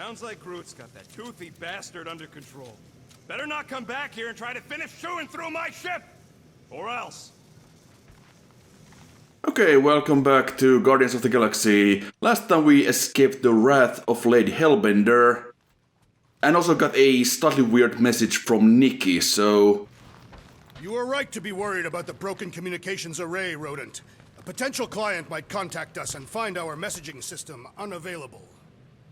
Sounds like Groot's got that toothy bastard under control. Better not come back here and try to finish chewing through my ship! Or else. Okay, welcome back to Guardians of the Galaxy. Last time we escaped the wrath of Lady Hellbender. And also got a slightly weird message from Nikki, so... You are right to be worried about the broken communications array, Rodent. A potential client might contact us and find our messaging system unavailable.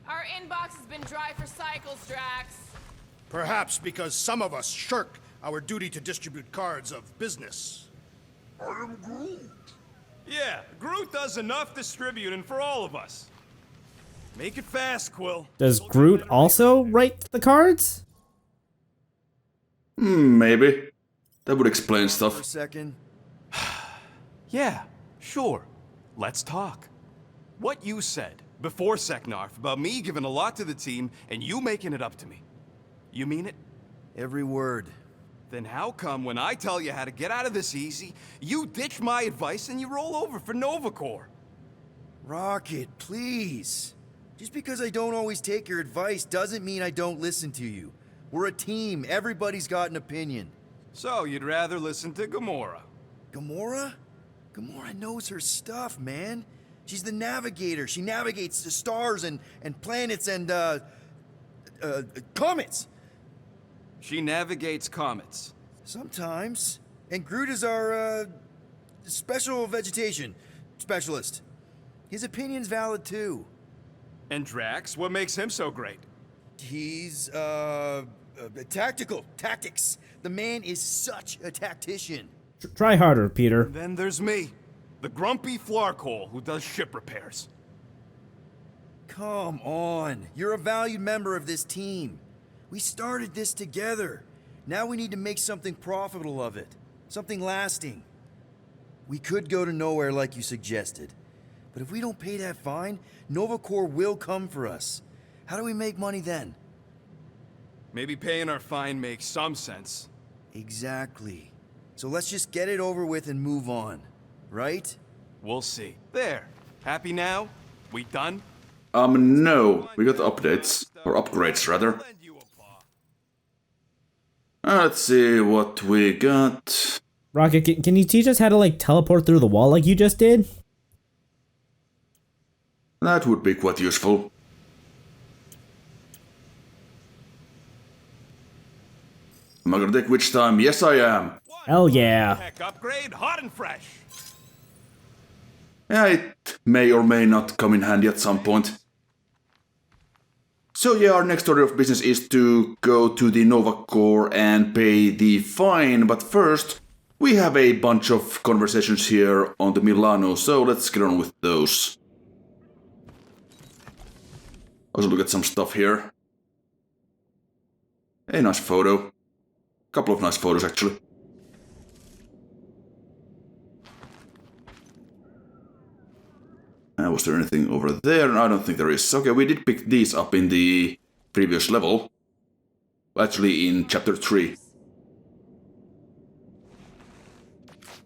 Our inbox has been dry for cycles, Drax. Perhaps because some of us shirk our duty to distribute cards of business. I am Groot. Yeah, Groot does enough distributing for all of us. Make it fast, Quill. Does Groot also write the cards? Maybe. That would explain For a stuff. second. Yeah, sure. Let's talk. What you said before Seknarf about me giving a lot to the team and you making it up to me. You mean it? Every word. Then how come when I tell you how to get out of this easy, you ditch my advice and you roll over for Nova Corps? Rocket, please. Just because I don't always take your advice doesn't mean I don't listen to you. We're a team. Everybody's got an opinion. So you'd rather listen to Gamora? Gamora? Gamora knows her stuff, man. She's the navigator. She navigates the stars and planets and, comets. She navigates comets. Sometimes. And Groot is our, special vegetation specialist. His opinion's valid, too. And Drax, what makes him so great? He's, tactical. Tactics. The man is such a tactician. Try harder, Peter. Then there's me, the grumpy Flarkole who does ship repairs. Come on. You're a valued member of this team. We started this together. Now we need to make something profitable of it. Something lasting. We could go to nowhere like you suggested. But if we don't pay that fine, Nova Corps will come for us. How do we make money then? Maybe paying our fine makes some sense. Exactly. So let's just get it over with and move on. Right? We'll see. There. Happy now? We done? No. We got updates. Or upgrades, rather. Lend you a paw. Let's see what we got. Rocket, can you teach us how to, like, teleport through the wall like you just did? That would be quite useful. Am I gonna take which time? Yes, I am. Hell yeah. Heck, upgrade, hot and fresh. Yeah, it may or may not come in handy at some point. So yeah, our next order of business is to go to the Nova Corps and pay the fine, but first, we have a bunch of conversations here on the Milano, so let's get on with those. Also look at some stuff here. A nice photo. Couple of nice photos, actually. Was there anything over there? No, I don't think there is. Okay, we did pick these up in the previous level. Actually, in Chapter 3.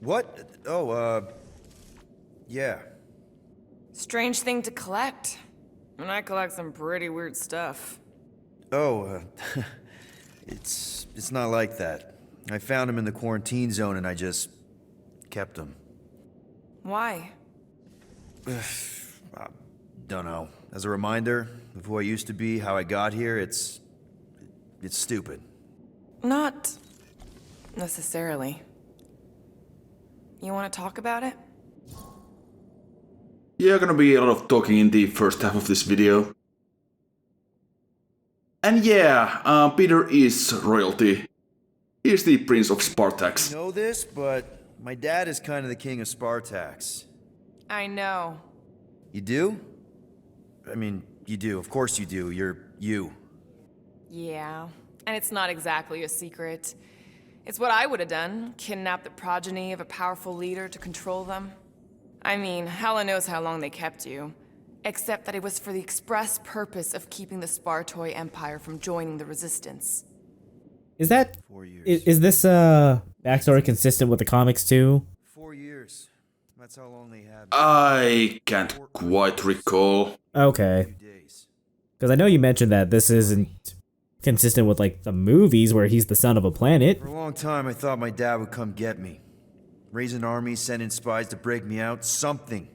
What? Oh, yeah. Strange thing to collect. And I collect some pretty weird stuff. Oh, it's not like that. I found him in the quarantine zone and I just kept him. Why? Don't know. As a reminder of who I used to be, how I got here, it's stupid. Not necessarily. You want to talk about it? Yeah, gonna be a lot of talking in the first half of this video. And yeah, Peter is royalty. He's the Prince of Spartax. You know this, but my dad is kind of the king of Spartax. I know. You do? I mean, you do. Of course you do. You're you. Yeah. And it's not exactly a secret. It's what I would have done. Kidnap the progeny of a powerful leader to control them. I mean, Hela knows how long they kept you. Except that it was for the express purpose of keeping the Spartoi Empire from joining the Resistance. Is that... 4 years. Is this, backstory consistent with the comics, too? 4 years. That's how long they had me. I can't quite recall. Okay. Few days. Because I know you mentioned that this isn't consistent with like the movies where he's the son of a planet. For a long time, I thought my dad would come get me. Raise an army, send in spies to break me out, something.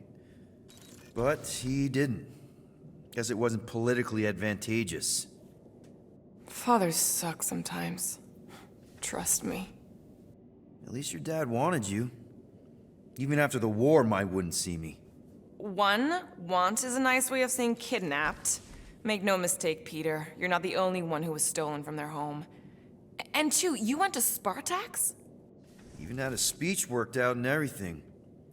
But he didn't. Guess it wasn't politically advantageous. Fathers suck sometimes. Trust me. At least your dad wanted you. Even after the war, Mai wouldn't see me. Want is a nice way of saying kidnapped. Make no mistake, Peter. You're not the only one who was stolen from their home. And two, you went to Spartax? Even had a speech worked out and everything.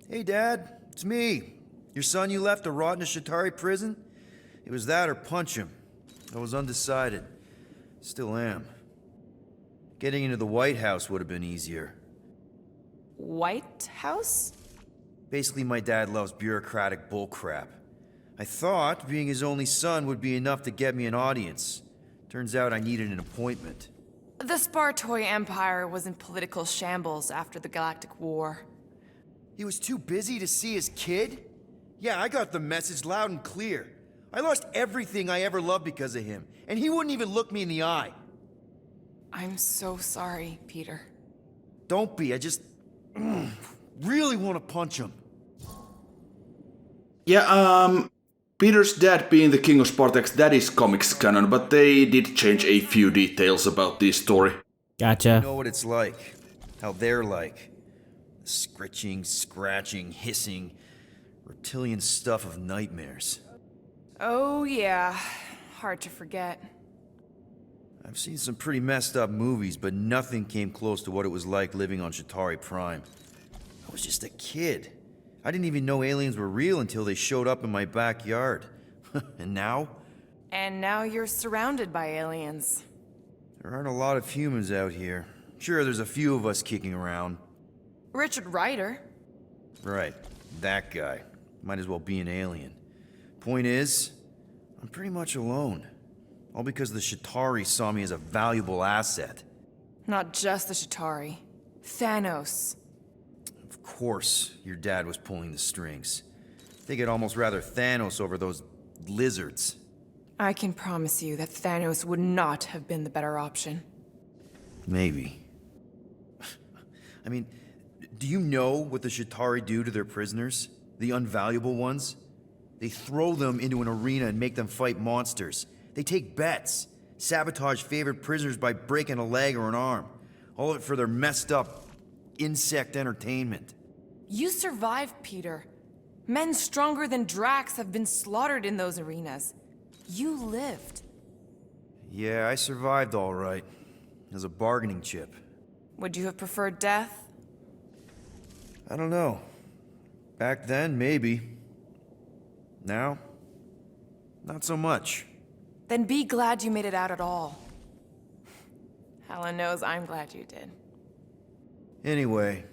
Hey, Dad, it's me. Your son you left to rot in a Shatari prison? It was that or punch him. I was undecided. Still am. Getting into the White House would have been easier. White House? Basically, my dad loves bureaucratic bullcrap. I thought being his only son would be enough to get me an audience. Turns out I needed an appointment. The Spartoi Empire was in political shambles after the Galactic War. He was too busy to see his kid? Yeah, I got the message loud and clear. I lost everything I ever loved because of him, and he wouldn't even look me in the eye. I'm so sorry, Peter. Don't be, I just really want to punch him. Yeah, Peter's dad being the king of Spartax, that is comics canon, but they did change a few details about this story. Gotcha. You know what it's like. How they're like. The scritching, scratching, hissing, reptilian stuff of nightmares. Oh, yeah. Hard to forget. I've seen some pretty messed up movies, but nothing came close to what it was like living on Shatari Prime. I was just a kid. I didn't even know aliens were real until they showed up in my backyard. And now? And now you're surrounded by aliens. There aren't a lot of humans out here. Sure, there's a few of us kicking around. Richard Ryder. Right, that guy. Might as well be an alien. Point is, I'm pretty much alone. All because the Shatari saw me as a valuable asset. Not just the Shatari. Thanos. Of course, your dad was pulling the strings. I think I'd almost rather Thanos over those lizards. I can promise you that Thanos would not have been the better option. Maybe. I mean, do you know what the Shatari do to their prisoners? The unvaluable ones? They throw them into an arena and make them fight monsters. They take bets, sabotage favorite prisoners by breaking a leg or an arm. All of it for their messed up insect entertainment. You survived, Peter. Men stronger than Drax have been slaughtered in those arenas. You lived. Yeah, I survived all right. As a bargaining chip. Would you have preferred death? I don't know. Back then, maybe. Now, not so much. Then be glad you made it out at all. Helen knows I'm glad you did. Anyway,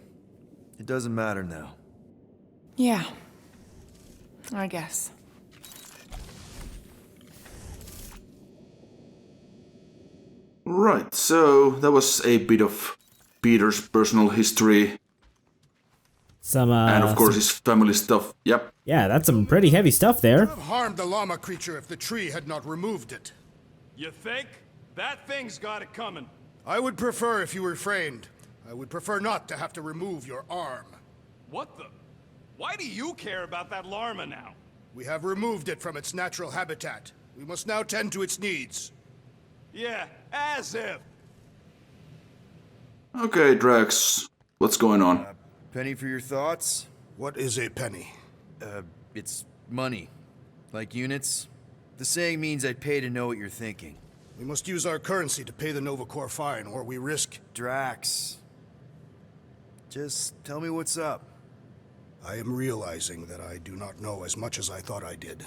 it doesn't matter now. Yeah. I guess. Right, so that was a bit of Peter's personal history, Some and of course some- his family stuff. Yep. yeah, that's some pretty heavy stuff there. Have harmed the llama creature if the tree had not removed it. You think? That thing's got it coming. I would prefer if you refrained. I would prefer not to have to remove your arm. What the? Why do you care about that llama now? We have removed it from its natural habitat. We must now tend to its needs. Yeah, as if. Okay, Drax, what's going on? Penny for your thoughts? What is a penny? It's money. Like units. The saying means I'd pay to know what you're thinking. We must use our currency to pay the Nova Corps fine, or we risk... Drax. Just tell me what's up. I am realizing that I do not know as much as I thought I did.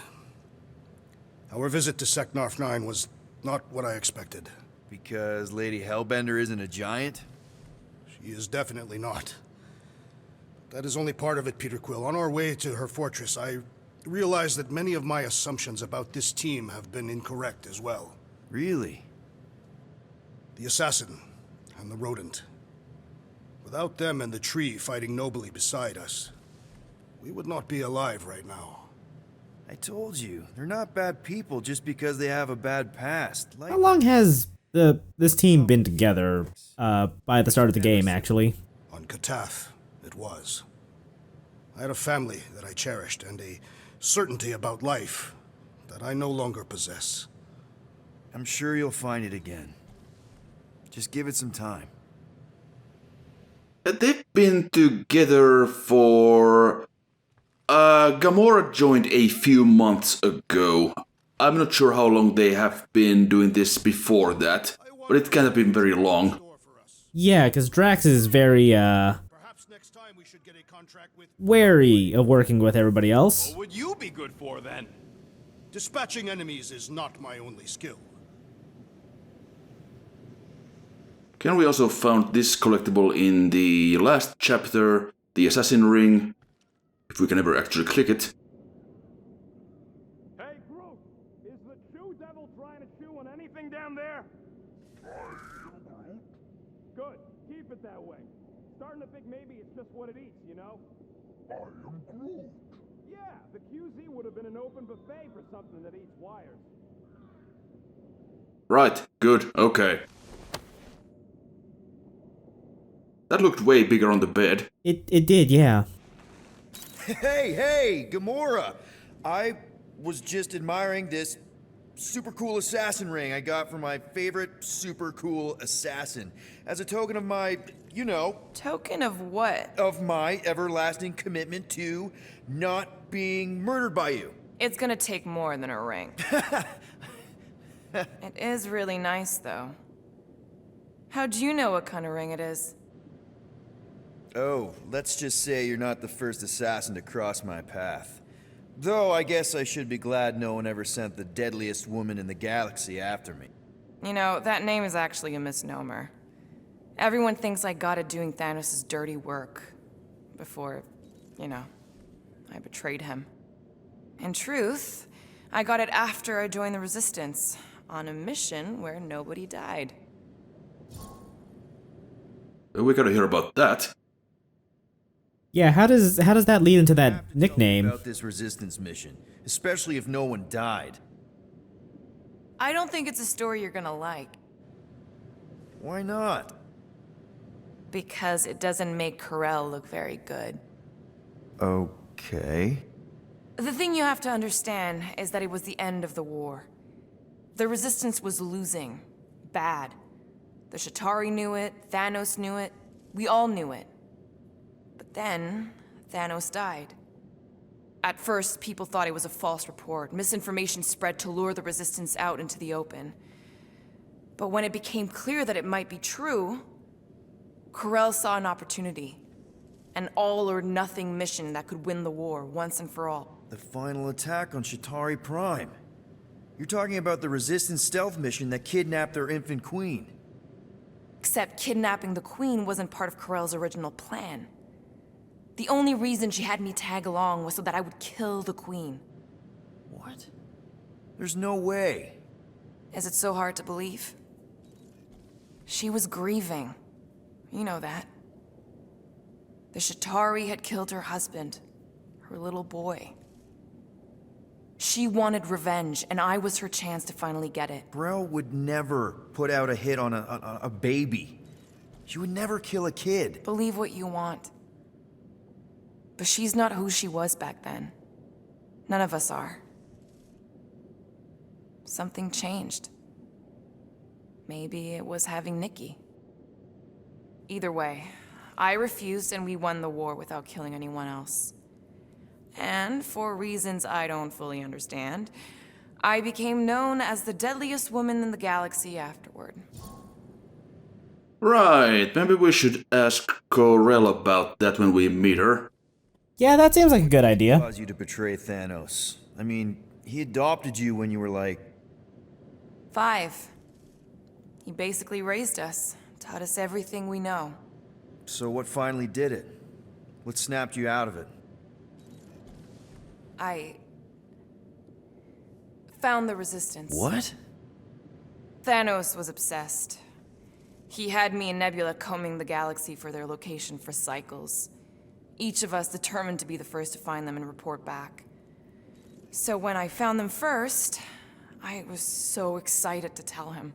Our visit to Seknarf 9 was not what I expected. Because Lady Hellbender isn't a giant? She is definitely not. That is only part of it, Peter Quill. On our way to her fortress, I realized that many of my assumptions about this team have been incorrect as well. Really? The assassin and the rodent. Without them and the tree fighting nobly beside us, we would not be alive right now. I told you, they're not bad people just because they have a bad past. Like, How long has this team been together? By the start of the game, actually. On Katath, it was. I had a family that I cherished and a certainty about life that I no longer possess. I'm sure you'll find it again. Just give it some time. They've been together for... Gamora joined a few months ago. I'm not sure how long they have been doing this before that, but it can't have been very long. Yeah, because Drax is very, Perhaps next time we should get a contract with wary of working with everybody else. What would you be good for then? dispatching enemies is not my only skill. Can we also found this collectible in the last chapter, the Assassin Ring, if we can ever actually click it. Hey, Groot! Is the Chew Devil trying to chew on anything down there? Good. Keep it that way. Starting to think maybe it's just what it eats, you know? I am Groot. Yeah, the QZ would have been an open buffet for something that eats wires. Right, good, okay. That looked way bigger on the bed. It did, yeah. Hey, Gamora! I was just admiring this super cool assassin ring I got from my favorite super cool assassin. As a token of my, Token of what? of my everlasting commitment to not being murdered by you. It's gonna take more than a ring. It is really nice, though. How'd you know what kind of ring it is? Oh, let's just say you're not the first assassin to cross my path. Though I guess I should be glad no one ever sent the deadliest woman in the galaxy after me. You know, that name is actually a misnomer. Everyone thinks I got it doing Thanos' dirty work. Before, I betrayed him. In truth, I got it after I joined the Resistance, on a mission where nobody died. We gotta hear about that. Yeah, how does that lead into that nickname? About this resistance mission, especially if no one died. I don't think it's a story you're gonna like, Why not? because it doesn't make Karel look very good. Okay. The thing you have to understand is that it was the end of the war. The Resistance was losing. Bad. The Chitauri knew it, Thanos knew it, we all knew it. But then, Thanos died. At first, people thought it was a false report. Misinformation spread to lure the Resistance out into the open. But when it became clear that it might be true, Karel saw an opportunity. An all-or-nothing mission that could win the war once and for all. The final attack on Chitauri Prime. You're talking about the Resistance stealth mission that kidnapped their infant queen. Except kidnapping the Queen wasn't part of Karel's original plan. The only reason she had me tag along was so that I would kill the Queen. What? There's no way. Is it so hard to believe? She was grieving. You know that. The Chitauri had killed her husband, her little boy. She wanted revenge, and I was her chance to finally get it. Brel would never put out a hit on a baby. She would never kill a kid. Believe what you want. But she's not who she was back then. None of us are. Something changed. Maybe it was having Nikki. Either way, I refused and we won the war without killing anyone else. And for reasons I don't fully understand, I became known as the deadliest woman in the galaxy afterward. Right, maybe we should ask Corell about that when we meet her. Yeah, that seems like a good idea. Caused you to betray Thanos. I mean, he adopted you when you were like... 5. He basically raised us, taught us everything we know. So what finally did it? What snapped you out of it? I found the Resistance. What? Thanos was obsessed. He had me and Nebula combing the galaxy for their location for cycles. Each of us determined to be the first to find them and report back. So when I found them first, I was so excited to tell him.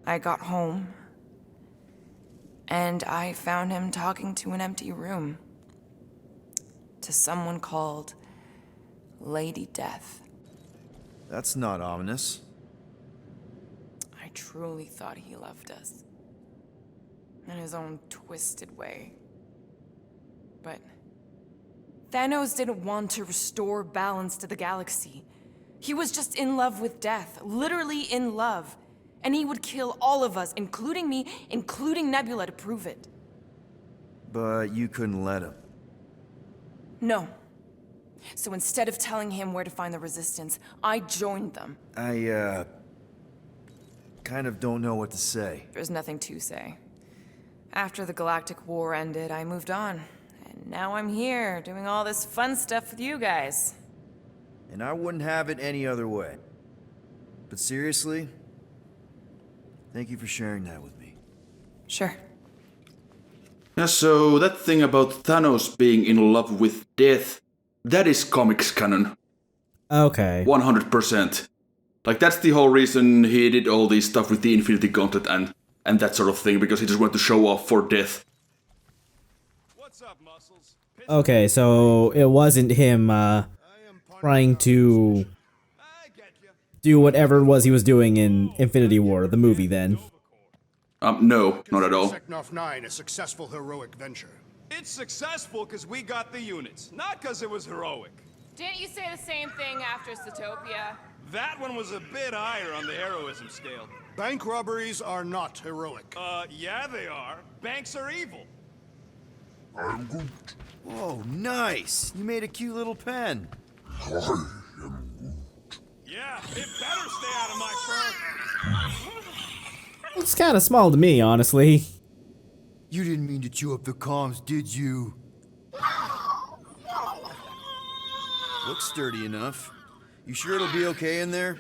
I got home, and I found him talking to an empty room. To someone called Lady Death. That's not ominous. I truly thought he loved us. In his own twisted way. But Thanos didn't want to restore balance to the galaxy. He was just in love with death, literally in love. And he would kill all of us, including me, including Nebula, to prove it. But you couldn't let him. No. So instead of telling him where to find the Resistance, I joined them. I, kind of don't know what to say. There's nothing to say. After the Galactic War ended, I moved on. And now I'm here, doing all this fun stuff with you guys. And I wouldn't have it any other way. But seriously, thank you for sharing that with me. Sure. Yeah, so that thing about Thanos being in love with death, that is comics canon. Okay. 100%. Like, that's the whole reason he did all this stuff with the Infinity Gauntlet and that sort of thing, because he just wanted to show off for death. What's up, muscles? Okay, so it wasn't him trying to I get you. do whatever it was he was doing in Infinity War, the movie then. No, not at all. Seknarf 9 a successful heroic venture. It's successful because we got the units, not because it was heroic. Didn't you say the same thing after Zootopia? That one was a bit higher on the heroism scale. Bank robberies are not heroic. Yeah, they are. Banks are evil. Oh, nice! You made a cute little pen. Yeah, it better stay out of my fur. Looks kind of small to me, honestly. You didn't mean to chew up the comms, did you? Looks sturdy enough. You sure it'll be okay in there?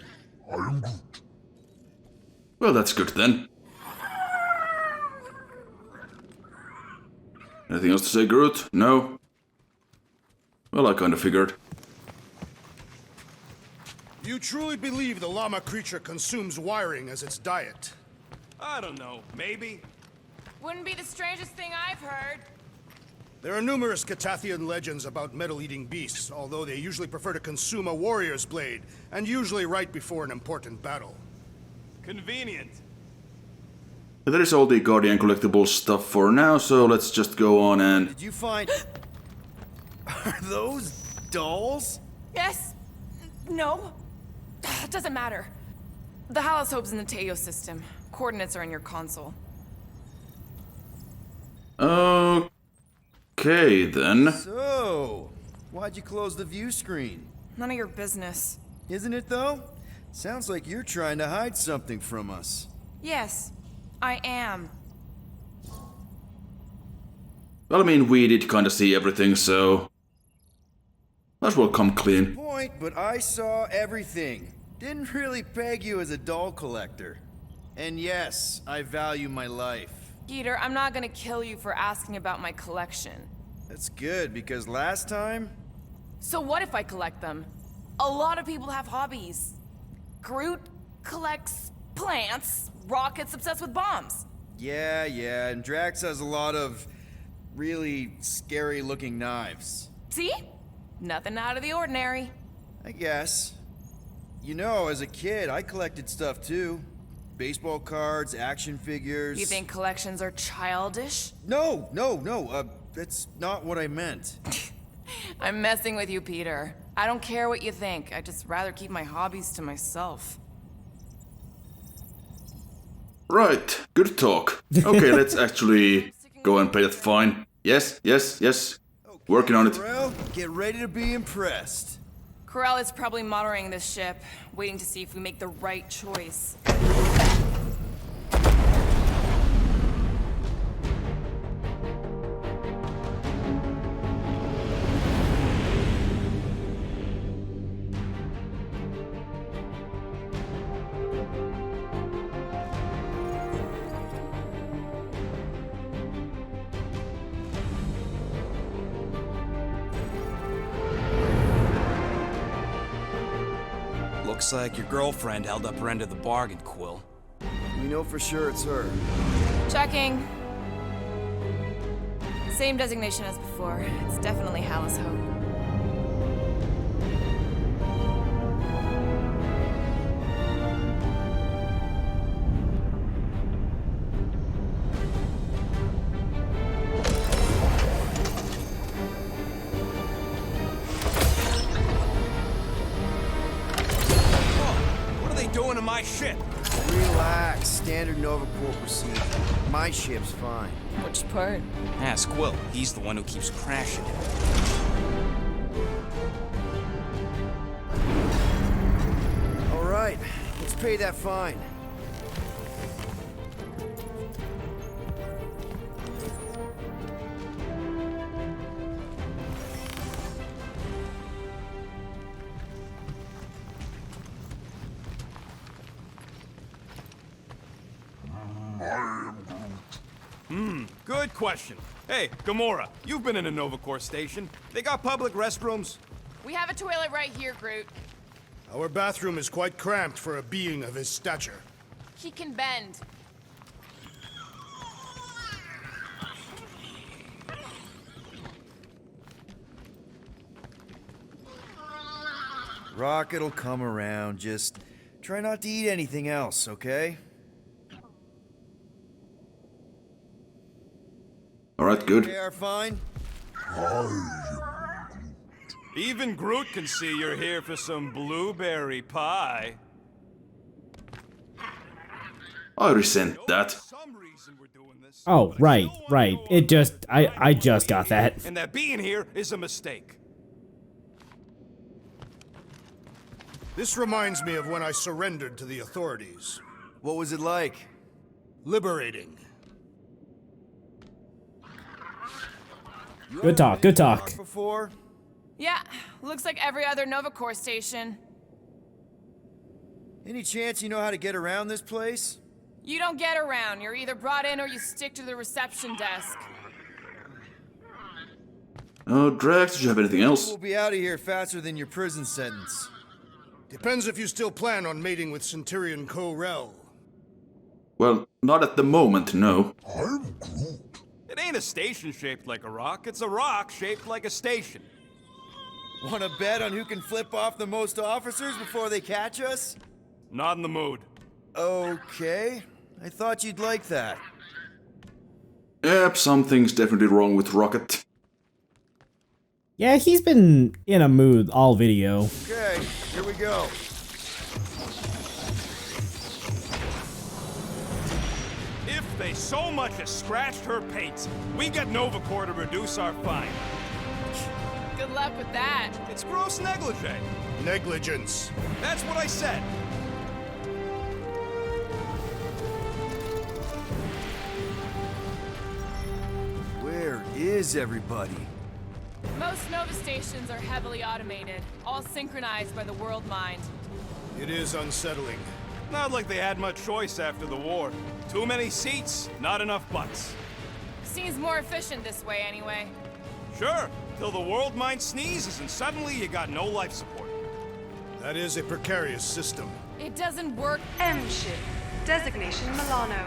Well, that's good then. Anything else to say, Groot? No? Well, I kinda figured. You truly believe the llama creature consumes wiring as its diet? I don't know, maybe. Wouldn't be the strangest thing I've heard. There are numerous Catathian legends about metal-eating beasts, although they usually prefer to consume a warrior's blade, and usually right before an important battle. Convenient. That is all the Guardian collectible stuff for now, so let's just go on and... Did you find... Are those dolls? Yes? No? Doesn't matter. The Halosope's in the Teo system. Coordinates are in your console. Okay, then. So, why'd you close the view screen? None of your business. Isn't it though? Sounds like you're trying to hide something from us. Yes, I am. Well, I mean, we did kinda see everything, so... might as well come clean. Point, but I saw everything. Didn't really peg you as a doll collector. And yes, I value my life. Peter, I'm not gonna kill you for asking about my collection. That's good, because last time... So what if I collect them? A lot of people have hobbies. Groot collects plants, Rocket's obsessed with bombs. Yeah, and Drax has a lot of really scary-looking knives. See? Nothing out of the ordinary. I guess. You know, as a kid, I collected stuff too. Baseball cards, action figures... You think collections are childish? No, that's not what I meant. I'm messing with you, Peter. I don't care what you think. I'd just rather keep my hobbies to myself. Right, good talk. Okay, let's actually go and pay that fine. Yes. Working on it. Well, get ready to be impressed. Corel is probably monitoring this ship, waiting to see if we make the right choice. Looks like your girlfriend held up her end of the bargain, Quill. We know for sure it's her. Checking. Same designation as before. It's definitely Hallis Hope. What are they doing to my ship? Relax, standard Nova Corps procedure. My ship's fine. Which part? Ask Quill. He's the one who keeps crashing it. All right, let's pay that fine. Good question. Hey, Gamora, you've been in a Nova Corps station. They got public restrooms? We have a toilet right here, Groot. Our bathroom is quite cramped for a being of his stature. He can bend. Rocket'll come around. Just try not to eat anything else, okay? Alright, good. They are fine. Even Groot can see you're here for some blueberry pie. I resent that. Some reason we're doing this, Oh, but I right, still wanna right. know It just, why I just got that. And that being here is a mistake. This reminds me of when I surrendered to the authorities. What was it like? Liberating. You Good ever talk, been good to talk. Rock Before? Yeah, looks like every other Nova Corps station. Any chance you know how to get around this place? You don't get around. You're either brought in or you stick to the reception desk. Oh, Drax, did you have anything else? We'll be out of here faster than your prison sentence. Depends if you still plan on mating with Centurion Ko-Rel. Well, not at the moment, no. It ain't a station shaped like a rock, it's a rock shaped like a station. Want to bet on who can flip off the most officers before they catch us? Not in the mood. Okay. I thought you'd like that. Yep, something's definitely wrong with Rocket. Yeah, he's been in a mood all video. Okay, here we go. If they so much as scratched her paints, we get Nova Corps to reduce our fine. Good luck with that. It's gross negligee. Negligence. That's what I said. Where is everybody? Most Nova stations are heavily automated, all synchronized by the World Mind. It is unsettling. Not like they had much choice after the war. Too many seats, not enough butts. Seems more efficient this way anyway. Sure, till the world mind sneezes and suddenly you got no life support. That is a precarious system. It doesn't work. M ship. Designation Milano.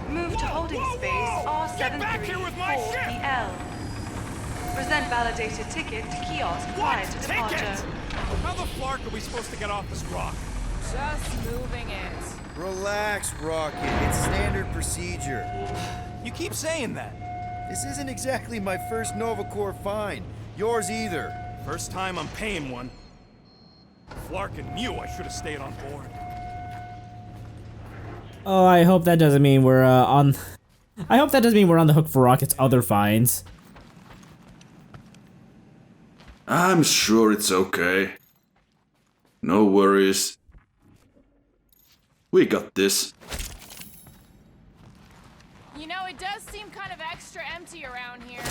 Move to holding space Get back here with my ship! R734PL. Present validated ticket to kiosk prior to departure. Ticket! How the flark are we supposed to get off this rock? Just moving it. Relax, Rocket. It's standard procedure. You keep saying that. This isn't exactly my first Nova Corps fine. Yours either. First time I'm paying one. Flarkin knew I should have stayed on board. Oh, I hope that doesn't mean we're on. I hope that doesn't mean we're on the hook for Rocket's other fines. I'm sure it's okay. No worries. We got this. You know, it does seem kind of extra empty around here.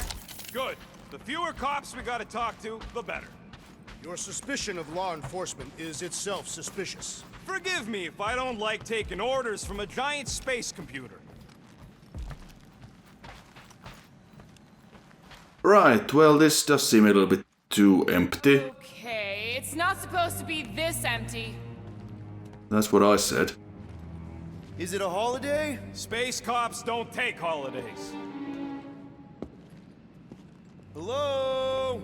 Good. The fewer cops we gotta talk to, the better. Your suspicion of law enforcement is itself suspicious. Forgive me if I don't like taking orders from a giant space computer. Right, well, this does seem a little bit too empty. Okay, it's not supposed to be this empty. That's what I said. Is it a holiday? Space cops don't take holidays. Hello?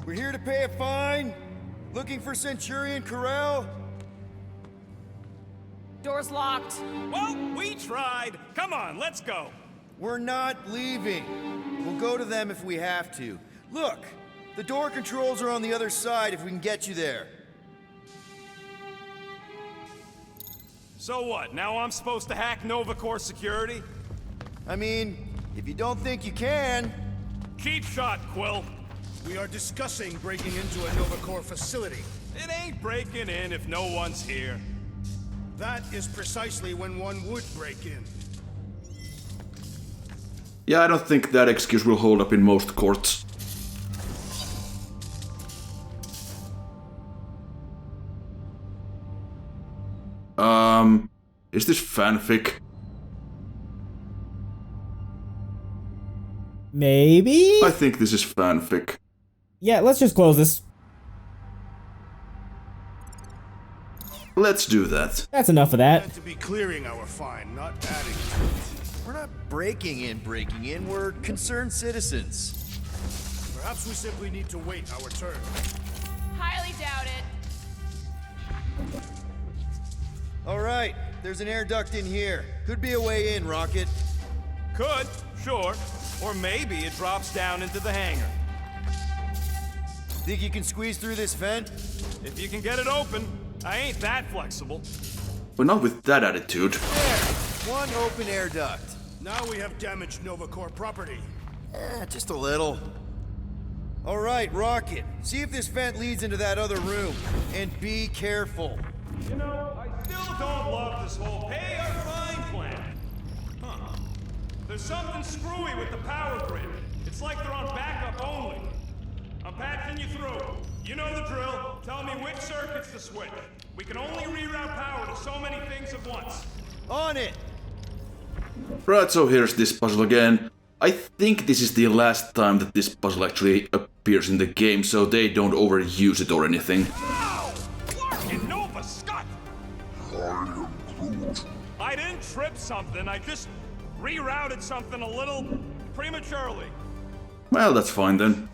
We're here to pay a fine? Looking for Centurion Corral? Door's locked. Well, we tried. Come on, let's go. We're not leaving. We'll go to them if we have to. Look, the door controls are on the other side if we can get you there. So what, now I'm supposed to hack Nova Corps security? I mean, if you don't think you can... Cheap shot, Quill. We are discussing breaking into a Nova Corps facility. It ain't breaking in if no one's here. That is precisely when one would break in. Yeah, I don't think that excuse will hold up in most courts. Is this fanfic? Maybe? I think this is fanfic. Yeah, let's just close this. Let's do that. That's enough of that. Meant to be clearing our fine, not adding to it. We're not breaking in, we're concerned citizens. Perhaps we simply need to wait our turn. Highly doubt it. All right, there's an air duct in here. Could be a way in, Rocket. Could, sure. Or maybe it drops down into the hangar. Think you can squeeze through this vent? If you can get it open, I ain't that flexible. But not with that attitude. There, one open air duct. Now we have damaged Nova Corps property. Just a little. All right, Rocket, see if this vent leads into that other room. And be careful. You know, I still don't love this whole pay or fine plan. Huh. There's something screwy with the power grid. It's like they're on backup only. I'm patching you through. You know the drill. Tell me which circuits to switch. We can only reroute power to so many things at once. On it! Right, so here's this puzzle again. I think this is the last time that this puzzle actually appears in the game, so they don't overuse it or anything. Ow! Larkin Nova Scott! I didn't trip something, I just rerouted something a little prematurely. Well, that's fine then.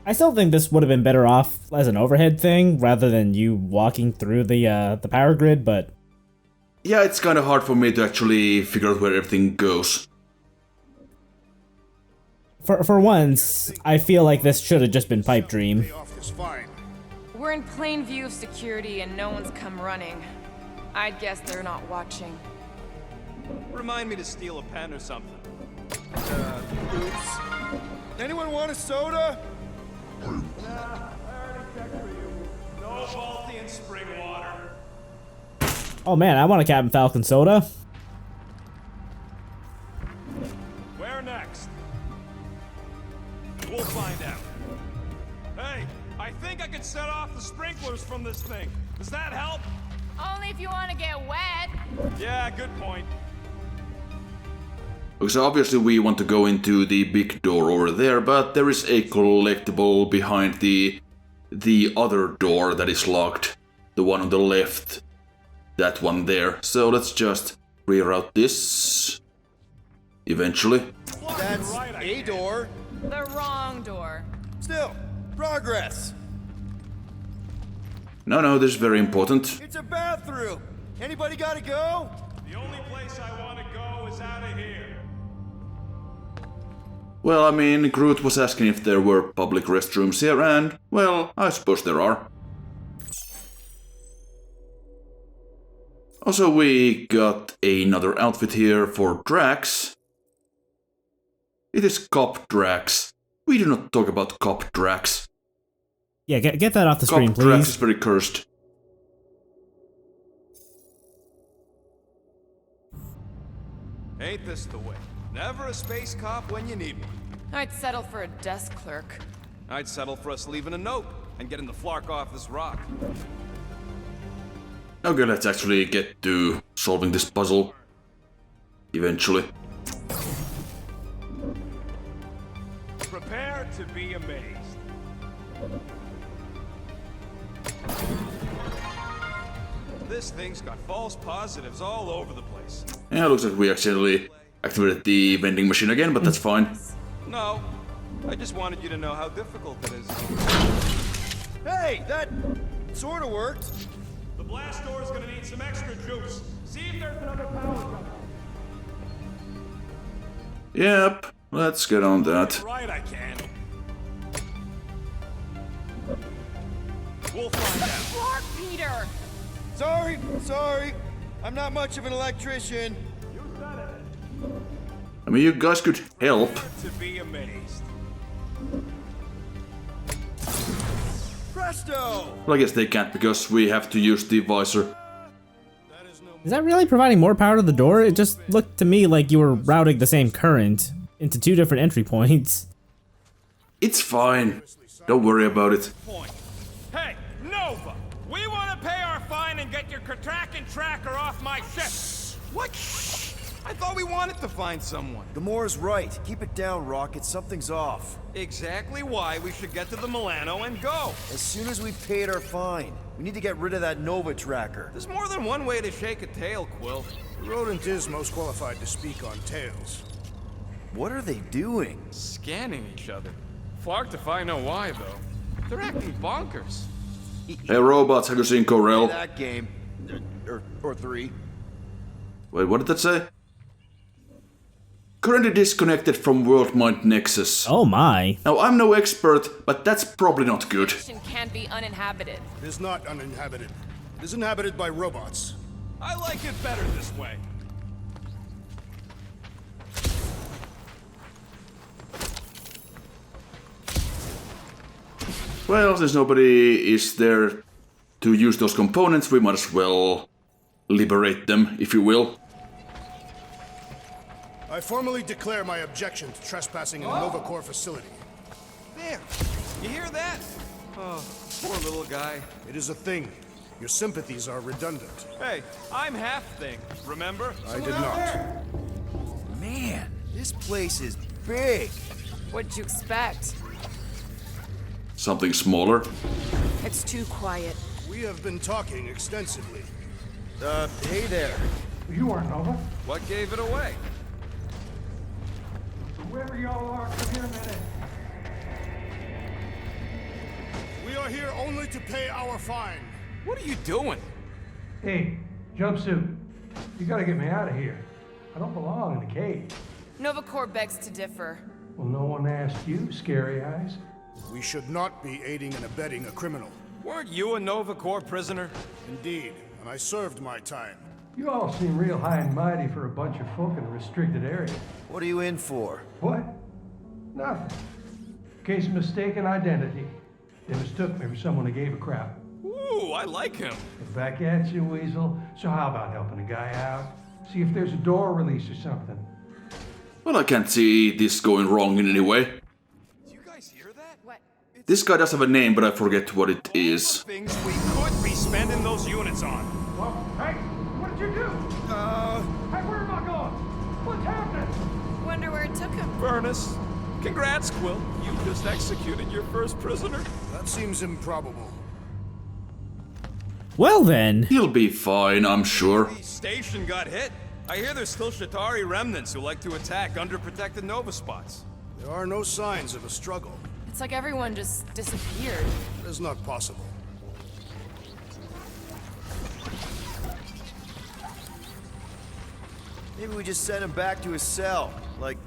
I still think this would have been better off as an overhead thing rather than you walking through the power grid, but Yeah, it's kind of hard for me to actually figure out where everything goes. for once, I feel like this should have just been Pipe Dream. Pay off this fine. We're in plain view of security and no one's come running. I'd guess they're not watching. Remind me to steal a pen or something. Oops. Anyone want a soda? I already checked for you. No faulty and spring water. Oh man, I want a Captain Falcon soda. Where next? We'll find out. Hey, I think I can set off the sprinklers from this thing. Does that help? Only if you want to get wet. Yeah, good point. Okay, so obviously we want to go into the big door over there, but there is a collectible behind the other door that is locked. The one on the left. That one there. So let's just reroute this. Eventually. That's a door. The wrong door. Still, progress. No, this is very important. It's a bathroom. Anybody gotta go? The only place I want to go is out of here. Well, I mean, Groot was asking if there were public restrooms here, and, well, I suppose there are. Also, we got another outfit here for Drax. It is Cop Drax. We do not talk about Cop Drax. Yeah, get that off the screen, Cop Drax is please. very cursed. Ain't this the way? Never a space cop when you need one. I'd settle for a desk clerk. I'd settle for us leaving a note and getting the flark off this rock. Okay, let's actually get to solving this puzzle. Eventually. Prepare to be amazed. This thing's got false positives all over the place. Yeah, looks like we accidentally activated the vending machine again, but that's fine. No, I just wanted you to know how difficult it is. Hey, that sort of worked. The blast door is gonna need some extra juice. See if there's another power gun. Yep, let's get on that. Right, I can. We'll find out. Clark, Peter! Sorry. I'm not much of an electrician. I mean, you guys could help. To be amazed. Presto! Well, I guess they can't because we have to use the visor. Is that really providing more power to the door? It just looked to me like you were routing the same current into 2 different entry points. It's fine. Don't worry about it. Point. Hey, Nova! We want to pay our fine and get your Kraken tracker off my ship! What? I thought we wanted to find someone. Gamora's right. Keep it down, Rocket. Something's off. Exactly why we should get to the Milano and go. As soon as we've paid our fine, we need to get rid of that Nova tracker. There's more than one way to shake a tail, Quill. The rodent is most qualified to speak on tails. What are they doing? Scanning each other. Far to find out why, though. They're acting bonkers. Hey robots, have you seen Corel? That game. Or 3. Wait, what did that say? Currently disconnected from World Mind Nexus. Oh my. Now, I'm no expert, but that's probably not good. Can't be uninhabited. It is not uninhabited. It is inhabited by robots. I like it better this way. Well, since nobody is there to use those components, we might as well liberate them, if you will. I formally declare my objection to trespassing in a Nova Corps facility. There. You hear that? Oh, poor little guy. It is a thing. Your sympathies are redundant. Hey, I'm half thing, remember? I did not. Man, this place is big. What'd you expect? Something smaller. It's too quiet. We have been talking extensively. Hey there. You aren't Nova. What gave it away? Whoever y'all are, come here a minute. We are here only to pay our fine. What are you doing? Hey, jumpsuit. You gotta get me out of here. I don't belong in the cage. Nova Corps begs to differ. Well, no one asked you, Scary Eyes. We should not be aiding and abetting a criminal. Weren't you a Nova Corps prisoner? Indeed, and I served my time. You all seem real high and mighty for a bunch of folk in a restricted area. What are you in for? What? Nothing. Case of mistaken identity. They mistook me for someone who gave a crap. Ooh, I like him. Back at you, Weasel. So how about helping a guy out? See if there's a door release or something. Well, I can't see this going wrong in any way. Did you guys hear that? What? This guy does have a name, but I forget what it is. Things we could be spending those units on. Well, hey, what did you do? Hey, where am I going? What's happening? Wonder where it took him. Furnace. Congrats, Quill. You just executed your first prisoner. That seems improbable. Well then. He'll be fine, I'm sure. The station got hit. I hear there's still Shatari remnants who like to attack underprotected Nova spots. There are no signs of a struggle. It's like everyone just disappeared. That is not possible. Maybe we just sent him back to his cell. Like,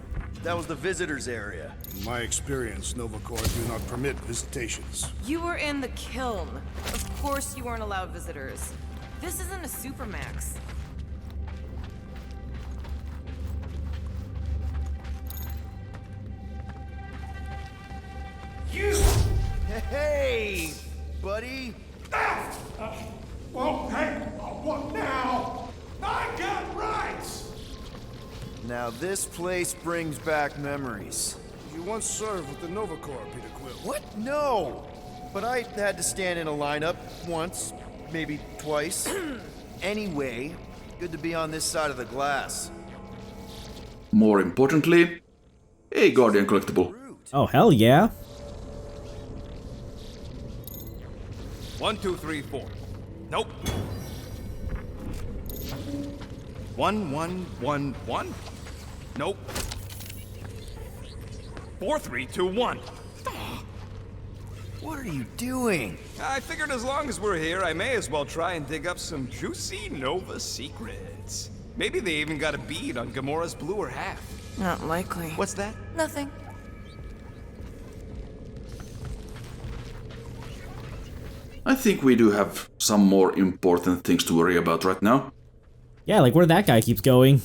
that was the visitors area. In my experience, Nova Corps do not permit visitations. You were in the kiln. Of course you weren't allowed visitors. This isn't a supermax. Hey, buddy. Well, hey, what now? I got rights! Now this place brings back memories. You once served with the Nova Corps, Peter Quill. What? No! But I had to stand in a lineup once, maybe twice. Anyway, good to be on this side of the glass. More importantly, a Guardian collectible. Oh, hell yeah. 1, 2, 3, 4. Nope. 1111? Nope. 4321. What are you doing? I figured as long as we're here, I may as well try and dig up some juicy Nova secrets. Maybe they even got a bead on Gamora's bluer half. Not likely. What's that? Nothing. I think we do have some more important things to worry about right now. Yeah, like where that guy keeps going.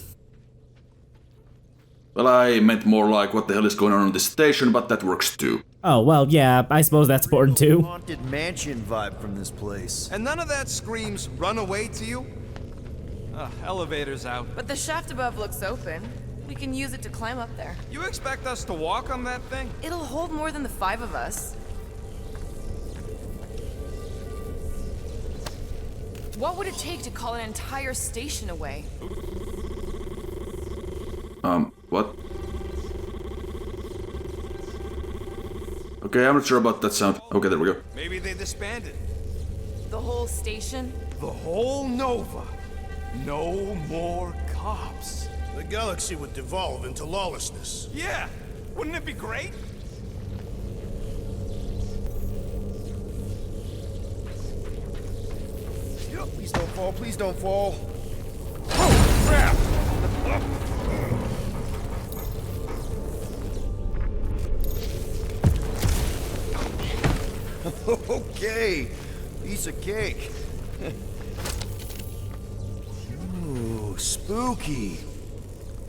Well, I meant more like what the hell is going on this station, but that works too. Oh, well, yeah, I suppose that's important too. Haunted mansion vibe from this place. And none of that screams run away to you? Elevator's out. But the shaft above looks open. We can use it to climb up there. You expect us to walk on that thing? It'll hold more than the 5 of us. What would it take to call an entire station away? What? Okay, I'm not sure about that sound. Okay, there we go. Maybe they disbanded. The whole station? The whole Nova. No more cops. The galaxy would devolve into lawlessness. Yeah, wouldn't it be great? Please don't fall, please don't fall. Oh, crap! Okay, piece of cake. Ooh, spooky.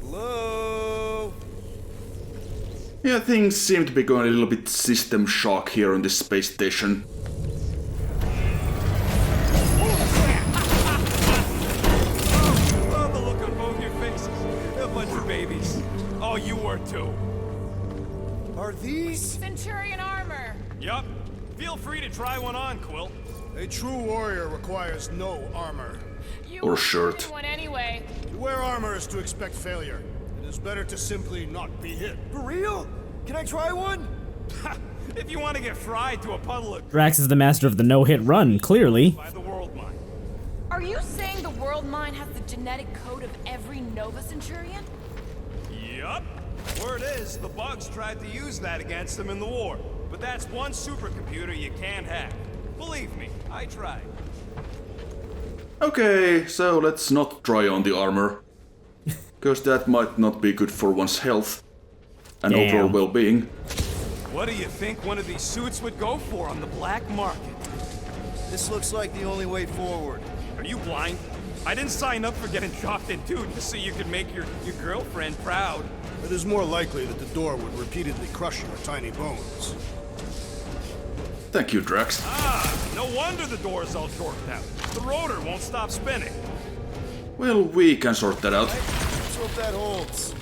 Hello? Yeah, things seem to be going a little bit system shock here on this space station. Oh, the look on both your faces. A bunch of babies. Oh, you were too. Are these? Centurion armor! Yup. Feel free to try one on, Quill. A true warrior requires no armor. You Or were shirt. wearing one anyway. To wear armor is to expect failure. It is better to simply not be hit. For real? Can I try one? If you want to get fried to a puddle of Drax is the master of the no-hit run, clearly. by the world mine. Are you saying the world mine has the genetic code of every Nova Centurion? Yup. Word is, the bugs tried to use that against them in the war. But that's one supercomputer you can't hack. Believe me, I tried. Okay, so let's not try on the armor. Because that might not be good for one's health and Damn. overall well-being. What do you think one of these suits would go for on the black market? This looks like the only way forward. Are you blind? I didn't sign up for getting chopped in two just so you could make your girlfriend proud. It is more likely that the door would repeatedly crush your tiny bones. Thank you, Drax. Ah, no wonder the door's all torqued out. The rotor won't stop spinning. Well, we can sort that out. Let's hope that holds.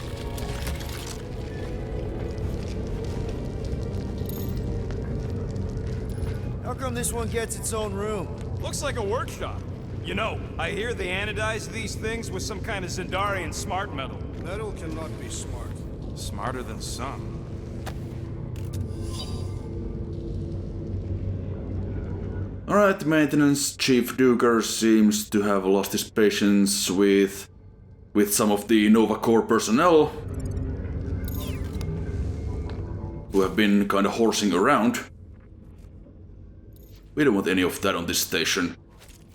How come this one gets its own room? Looks like a workshop. You know, I hear they anodize these things with some kind of Zendarian smart metal. Metal cannot be smart. Smarter than some. Alright, Maintenance Chief Duger seems to have lost his patience with some of the Nova Corps personnel who have been kinda horsing around. We don't want any of that on this station.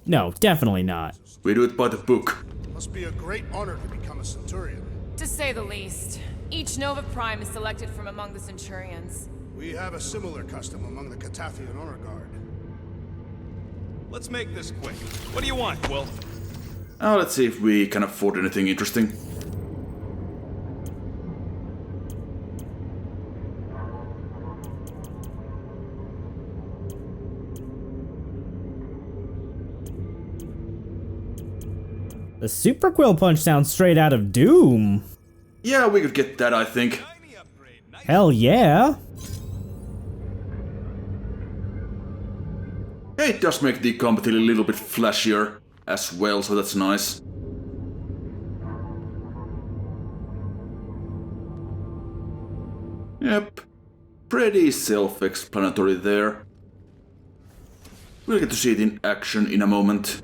No, definitely not. We do it by the book. Must be a great honor to become a Centurion. To say the least. Each Nova Prime is selected from among the Centurions. We have a similar custom among the Catathian Honor Guard. Let's make this quick. What do you want, Quill? Now let's see if we can afford anything interesting. The Super Quill Punch sounds straight out of Doom. Yeah, we could get that, I think. Tiny upgrade. Nice. Hell yeah. Hey, it does make the combat a little bit flashier as well, so that's nice. Yep, pretty self-explanatory there. We'll get to see it in action in a moment.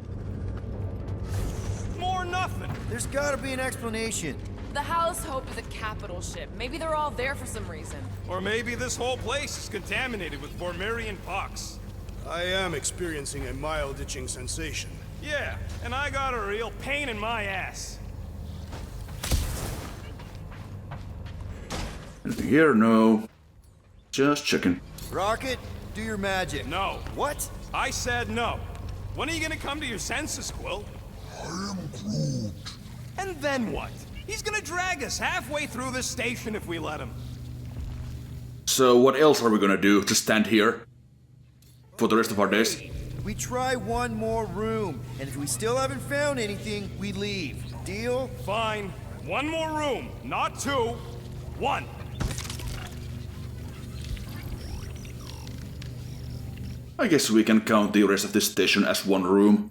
More nothing. There's gotta be an explanation. The Hallis Hope is a capital ship. Maybe they're all there for some reason. Or maybe this whole place is contaminated with Bormirian pox. I am experiencing a mild itching sensation. Yeah, and I got a real pain in my ass. Anything here? No. Just checking. Rocket, do your magic. No. What? I said no. When are you gonna come to your senses, Quill? I am Groot. And then what? He's gonna drag us halfway through this station if we let him. So what else are we gonna do? Just stand here? For the rest of our days? We try one more room, and if we still haven't found anything, we leave. Deal? Fine. One more room, not two. One. I guess we can count the rest of this station as one room.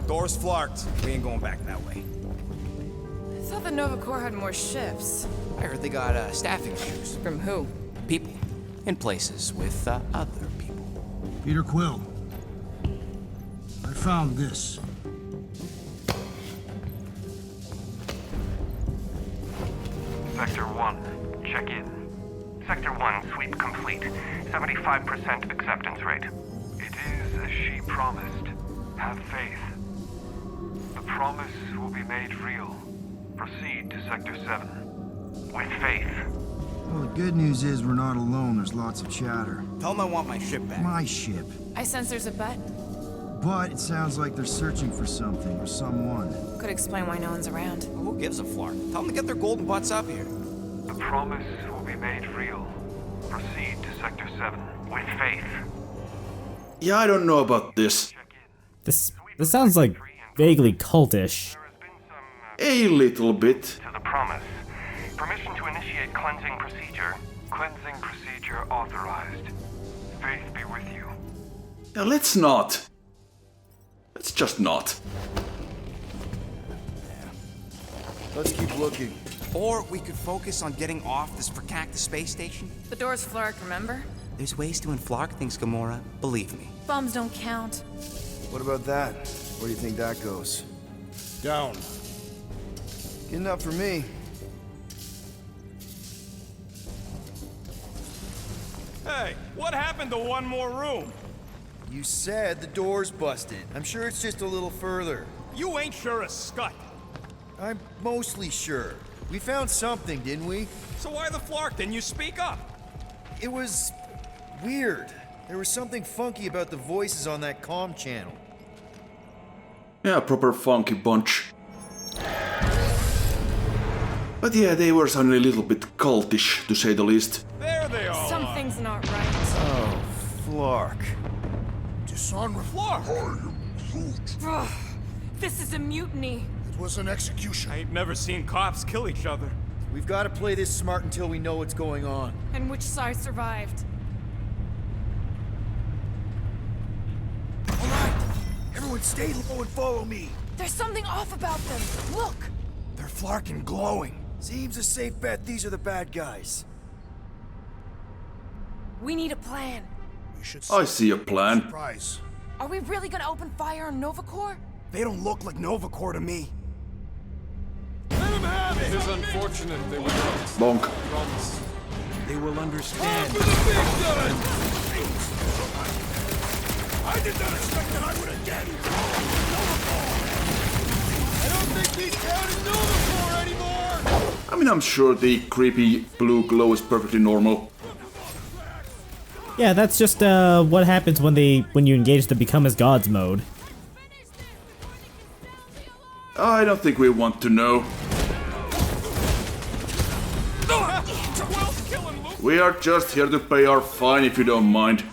Door's flarked. We ain't going back that way. I thought the Nova Corps had more ships. I heard they got staffing issues. From who? People. In places with other people. Peter Quill. I found this. Sector 1, check in. Sector 1, sweep complete. 75% acceptance rate. It is as she promised. Have faith. The promise will be made real. Proceed to Sector 7. With faith. Well, the good news is we're not alone. There's lots of chatter. Tell them I want my ship back. My ship. I sense there's a bet. But it sounds like they're searching for something or someone. Could explain why no one's around. Who gives a flark? Tell them to get their golden butts up here. The promise will be made real. Proceed to Sector 7. With faith. Yeah, I don't know about this. This sounds like vaguely cultish. There has been some A little bit. to the promise. Permission to initiate cleansing procedure. Cleansing procedure authorized. Faith be with you. Yeah, let's not. Let's just not. Let's keep looking. Or we could focus on getting off this verkakte space station. The door's flarked, remember? There's ways to inflark things, Gamora. Believe me. Bombs don't count. What about that? Where do you think that goes? Down. Good enough for me. Hey, what happened to one more room? You said the door's busted. I'm sure it's just a little further. You ain't sure a scut. I'm mostly sure. We found something, didn't we? So why the flark didn't you speak up? It was weird. There was something funky about the voices on that comm channel. Yeah, proper funky bunch. But yeah, they were sounding a little bit cultish, to say the least. There they all are. Something's not right. Oh, Flark. Dishonorable. Flark! Ugh, this is a mutiny. It was an execution. I ain't never seen cops kill each other. We've got to play this smart until we know what's going on. And which side survived? All right, everyone stay low and follow me. There's something off about them. Look! They're Flark and glowing. Seems a safe bet these are the bad guys. We need a plan. We should I see a plan. surprise. Are we really gonna open fire on Nova Corps? They don't look like Nova Corps to me. It is unfortunate they were not Bonk. promised. They will understand. I did not expect that I would again. I don't think these count as Nova Corps anymore. I mean, I'm sure the creepy blue glow is perfectly normal. Yeah, that's just what happens when you engage the become as gods mode. I don't think we want to know. We are just here to pay our fine, if you don't mind.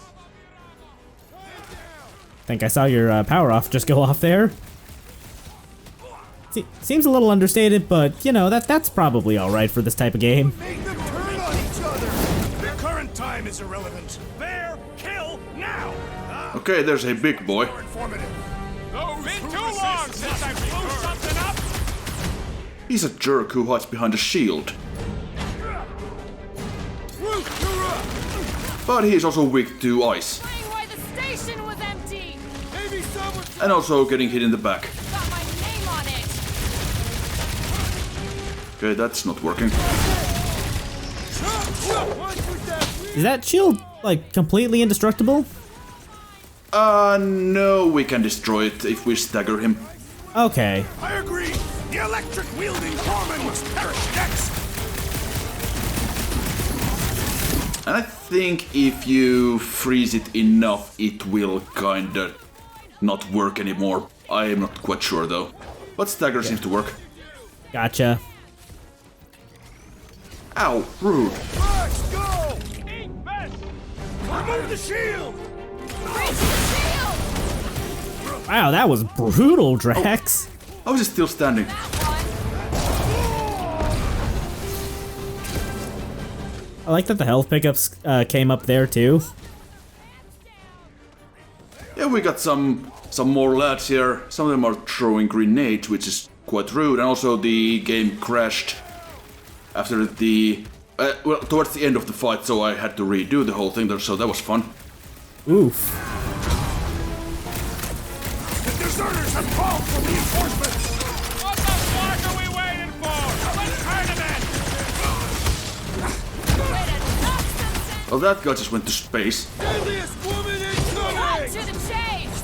Think I saw your power off just go off there. Seems a little understated, but you know that's probably all right for this type of game. Make them turn on each other. The current time is irrelevant. There, kill, now! Okay, there's a big boy. More informative. Been too long since I blew something up! He's a jerk who hides behind a shield. But he is also weak to ice. Why the station was empty! And also getting hit in the back. Got my name on it! Okay, that's not working. Is that shield, like, completely indestructible? No, we can destroy it if we stagger him. Okay. I agree. The electric-wielding Corman must perish next. And I think if you freeze it enough, it will kinda not work anymore. I am not quite sure though. But stagger seems to work. Gotcha. Ow, rude. Let's go! Remove the shield! Wow, that was brutal, Drax. How is it still standing? I like that the health pickups came up there too. Yeah, we got some more lads here. Some of them are throwing grenades, which is quite rude. And also the game crashed after the... well, towards the end of the fight, so I had to redo the whole thing there, so that was fun. Oof. The deserters have called for reinforcements! What the fuck are we waiting for? Let's turn him in! Well, that guy just went to space. Deadliest woman To the chase!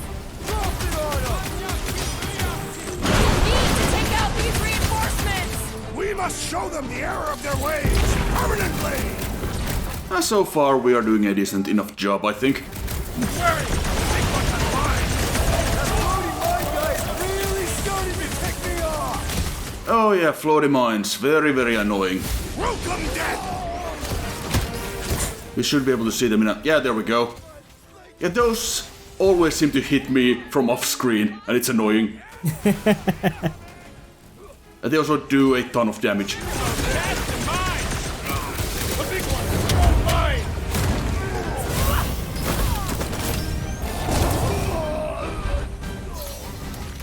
Need to take out these reinforcements! We must show them the error of their ways permanently! So far, we are doing a decent enough job, I think. Oh yeah, floaty mines. Very, very annoying. Welcome, death! We should be able to see them in a... Yeah, there we go. Yeah, those always seem to hit me from off-screen, and it's annoying. And they also do a ton of damage.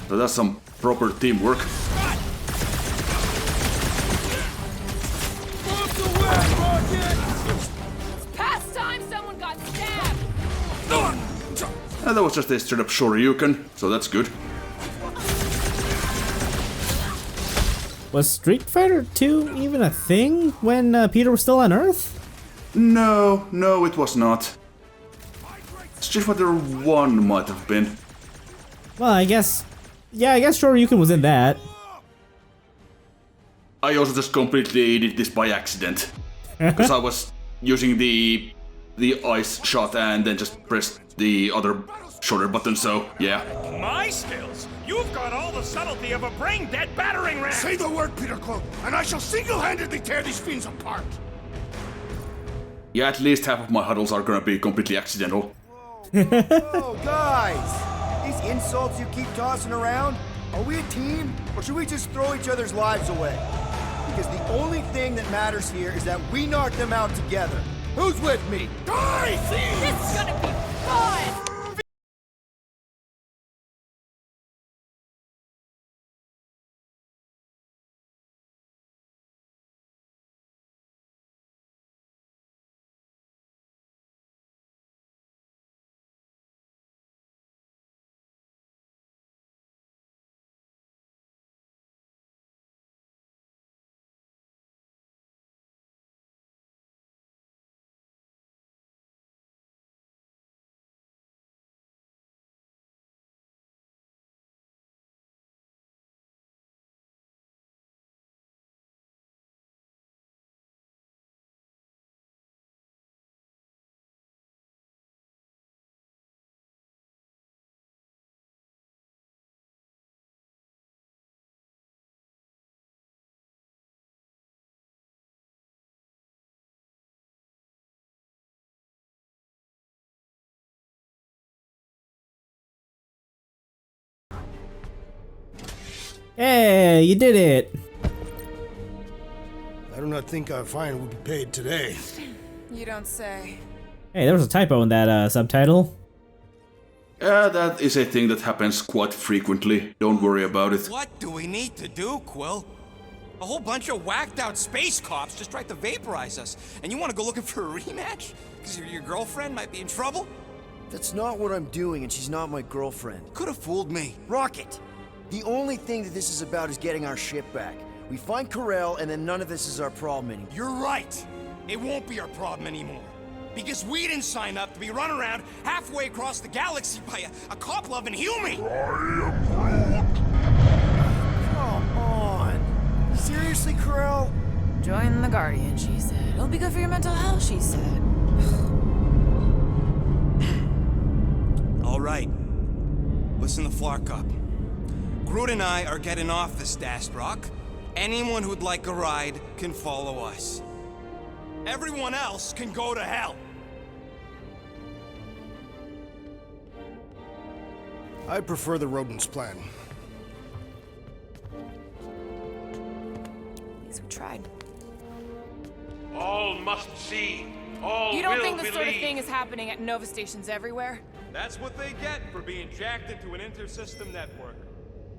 So that's some proper teamwork. Past time someone got stabbed! And that was just a straight up Shoryuken, so that's good. Was Street Fighter 2 even a thing when Peter was still on Earth? No, it was not. Street Fighter 1 might have been. Well, I guess... Yeah, I guess Shoryuken was in that. I also just completely did this by accident. Because I was using the ice shot and then just pressed the other shorter button, so yeah. My skills? You've got all the subtlety of a brain-dead battering ram! Say the word, Peter Quill, and I shall single-handedly tear these fiends apart! Yeah, at least half of my huddles are gonna be completely accidental. Oh, guys! These insults you keep tossing around, are we a team, or should we just throw each other's lives away? Because the only thing that matters here is that we knock them out together. Who's with me? Die, thieves! This is gonna be fun! Hey, you did it! I do not think our fine will be paid today. You don't say. Hey, there was a typo in that subtitle. That is a thing that happens quite frequently. Don't worry about it. What do we need to do, Quill? A whole bunch of whacked out space cops just tried to vaporize us, and you want to go looking for a rematch? Because your girlfriend might be in trouble? That's not what I'm doing, and she's not my girlfriend. Could have fooled me. Rocket! The only thing that this is about is getting our ship back. We find Corel, and then none of this is our problem anymore. You're right. It won't be our problem anymore. Because we didn't sign up to be run around halfway across the galaxy by a cop-loving human! Come on! Seriously, Corel? Join the Guardian, she said. It'll be good for your mental health, she said. All right. Listen to Flarkup. Groot and I are getting off the Stashed Rock. Anyone who'd like a ride can follow us. Everyone else can go to hell. I prefer the rodent's plan. At least we tried. All must see. All You don't will think this sort of believe. thing is happening at Nova stations everywhere? That's what they get for being jacked into an intersystem network.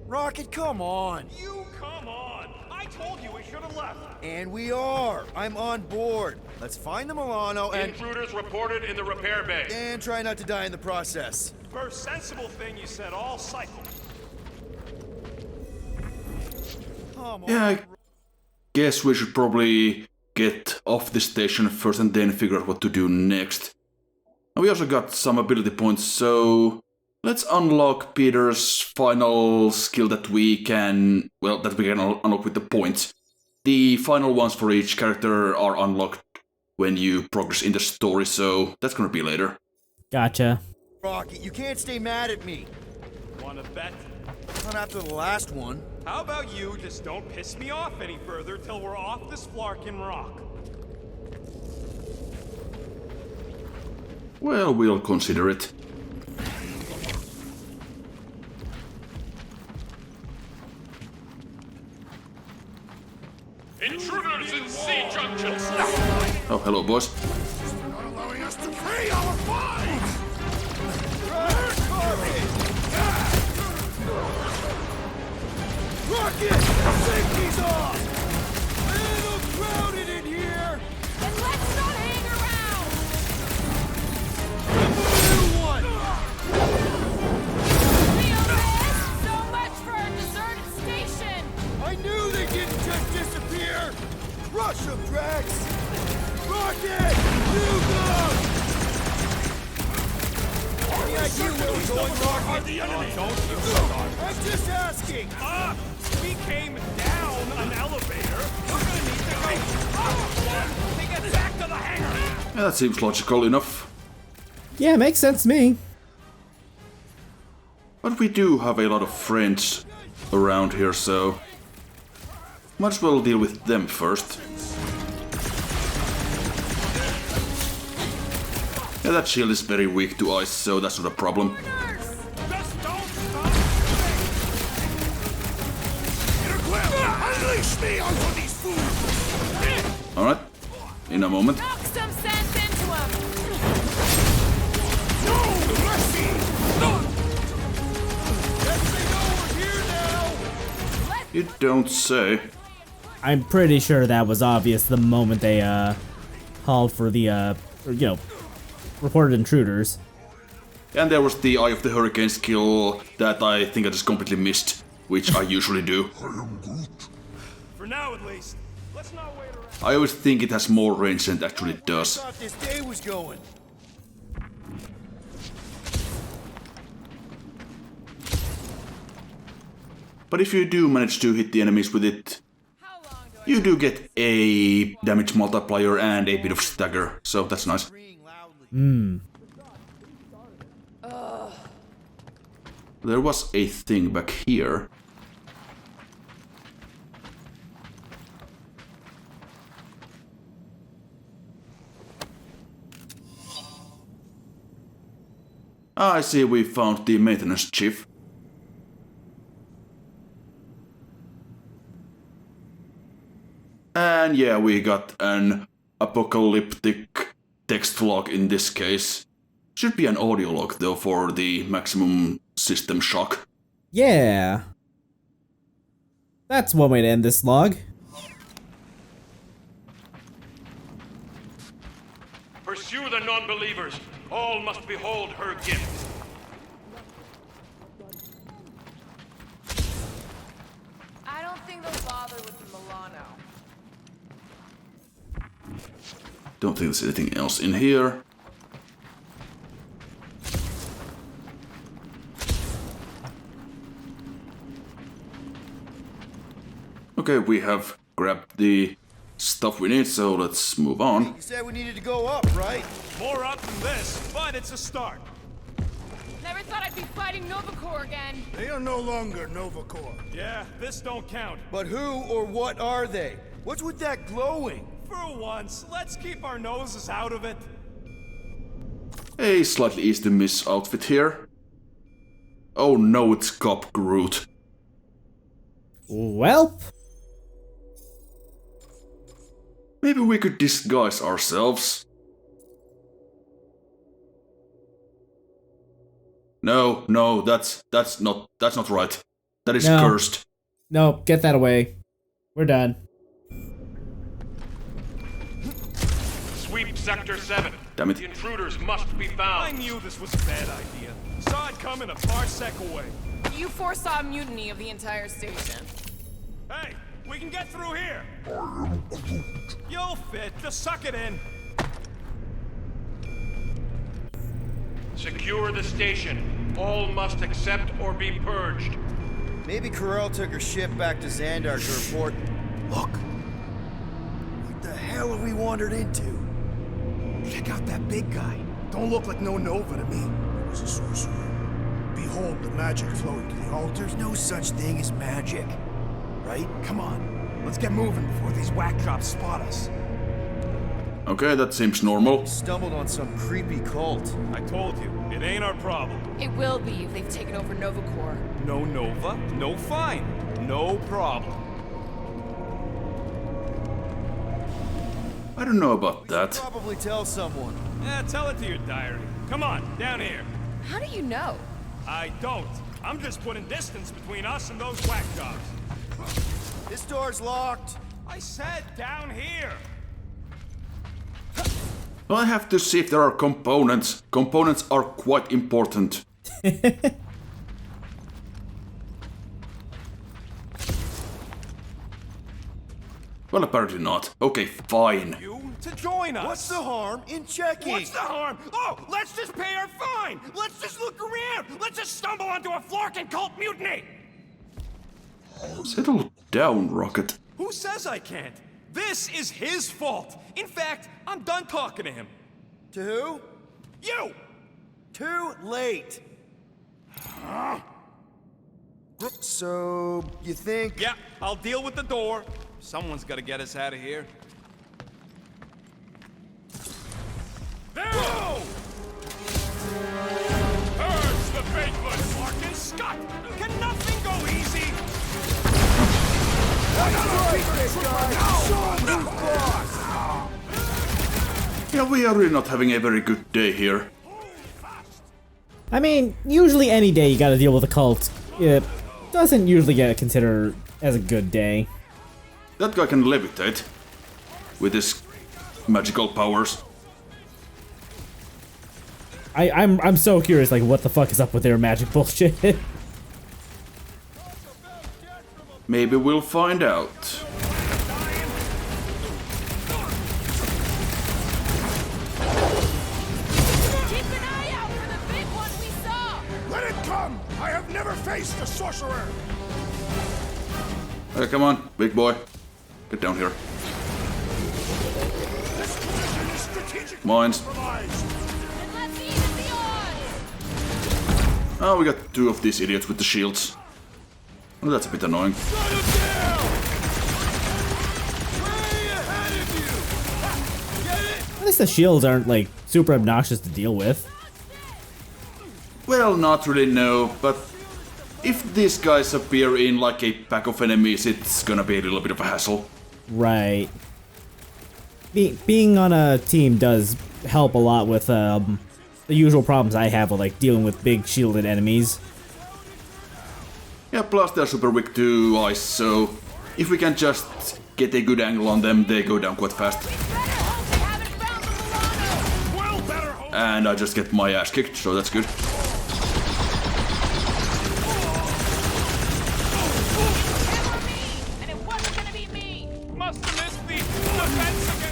Rocket, come on! You come on! I told you we should have left. And we are! I'm on board. Let's find the Milano and... Intruders reported in the repair bay. And try not to die in the process. First sensible thing you said all cycle. Come on. Yeah, I guess we should probably get off the station first and then figure out what to do next. And we also got some ability points, so let's unlock Peter's final skill that we can, well, that we can unlock with the points. The final ones for each character are unlocked when you progress in the story, so that's gonna be later. Gotcha. Rocket, you can't stay mad at me. Wanna bet? Not after the last one. How about you just don't piss me off any further till we're off this Flarkin rock? Well, we'll consider it. Intruders in C junction. Oh, hello, boys. Not allowing us to pay our fines! Rocket! Safety's off! A little crowded in here! Then let's not hang around! New one! Feel this? So much for a deserted station! I knew they didn't just disappear! Rush them, Drax! Rocket! You go! Any idea where we're going, Rocket? The enemy. Don't you start. I'm just asking! We came down an elevator. We're gonna need to go up to get back to the hangar. Yeah, that seems logical enough. Yeah, makes sense to me. But we do have a lot of friends around here, so might as well deal with them first. Yeah, that shield is very weak to ice, so that's not a problem. Just don't stop. Unleash me onto these fools! Alright, in a moment. Knock some sense into him! No mercy! Guess they know we're here now! You don't say. I'm pretty sure that was obvious the moment they hauled for the or, you know, reported intruders. And there was the Eye of the Hurricane skill that I think I just completely missed, which I usually do. For now, at least. Let's not wait around. I always think it has more range than it actually does. Thought this day was going. But if you do manage to hit the enemies with it, How long do I... you do get a damage multiplier and a bit of stagger, so that's nice. There was a thing back here. I see we found the maintenance chief. And yeah, we got an apocalyptic text log in this case. Should be an audio log though for the maximum system shock. Yeah. That's one way to end this log. Pursue the non-believers. All must behold her gift. I don't think they'll bother with the Milano. Don't think there's anything else in here. Okay, we have grabbed the stuff we need, so let's move on. You said we needed to go up, right? More up than this, but it's a start. Never thought I'd be fighting Nova Corps again. They are no longer Nova Corps. Yeah, this don't count. But who or what are they? What's with that glowing? For once, let's keep our noses out of it. A slightly easy to miss outfit here. Oh no, it's Cop Groot. Welp. Maybe we could disguise ourselves. No, that's not right. That is No. cursed. No, get that away. We're done. Sweep Sector 7. Damn it. The intruders must be found. I knew this was a bad idea. Saw it coming a parsec away. You foresaw a mutiny of the entire station. Hey, we can get through here. You'll fit. Just suck it in. Secure the station. All must accept or be purged. Maybe Corel took her ship back to Xandar to report. Look! What the hell have we wandered into? Check out that big guy. Don't look like no Nova to me. He was a sorcerer. Behold the magic flowing to the altar. There's no such thing as magic, right? Come on, let's get moving before these whack jobs spot us. Okay, that seems normal. Stumbled on some creepy cult. I told you, it ain't our problem. It will be if they've taken over Nova Corps. No Nova, no fine. No problem. I don't know about that. Probably tell someone. Tell it to your diary. Come on, down here. How do you know? I don't. I'm just putting distance between us and those whack jobs. This door's locked. I said down here. Well, I have to see if there are components. Components are quite important. Well, apparently not. Okay, fine. You to join us. What's the harm in checking? What's the harm? Oh, let's just pay our fine. Let's just look around. Let's just stumble onto a Flarkin cult mutiny. Settle down, Rocket. Who says I can't? This is his fault. In fact, I'm done talking to him. To who? You! Too late. So, you think? Yeah, I'll deal with the door. Someone's gotta get us out of here. There! Whoa! Purge the faithless, Larkin Scott! Can nothing go easy? Yeah, we are really not having a very good day here. I mean, usually any day you gotta deal with a cult. It doesn't usually get considered as a good day. That guy can levitate with his magical powers. I'm so curious, like, what the fuck is up with their magic bullshit? Maybe we'll find out. Keep an eye out for the big one we saw! Let it come! I have never faced a sorcerer! Okay, come on, big boy. Get down here. This position is strategically Mines. compromised. And let's even the odds! Oh, we got two of these idiots with the shields. Well, that's a bit annoying. At least the shields aren't, like, super obnoxious to deal with. Well, not really, no, but if these guys appear in like a pack of enemies, it's gonna be a little bit of a hassle. Right. Being on a team does help a lot with the usual problems I have with like dealing with big shielded enemies. Yeah, plus they're super weak to ice, so if we can just get a good angle on them, they go down quite fast. And I just get my ass kicked, so that's good.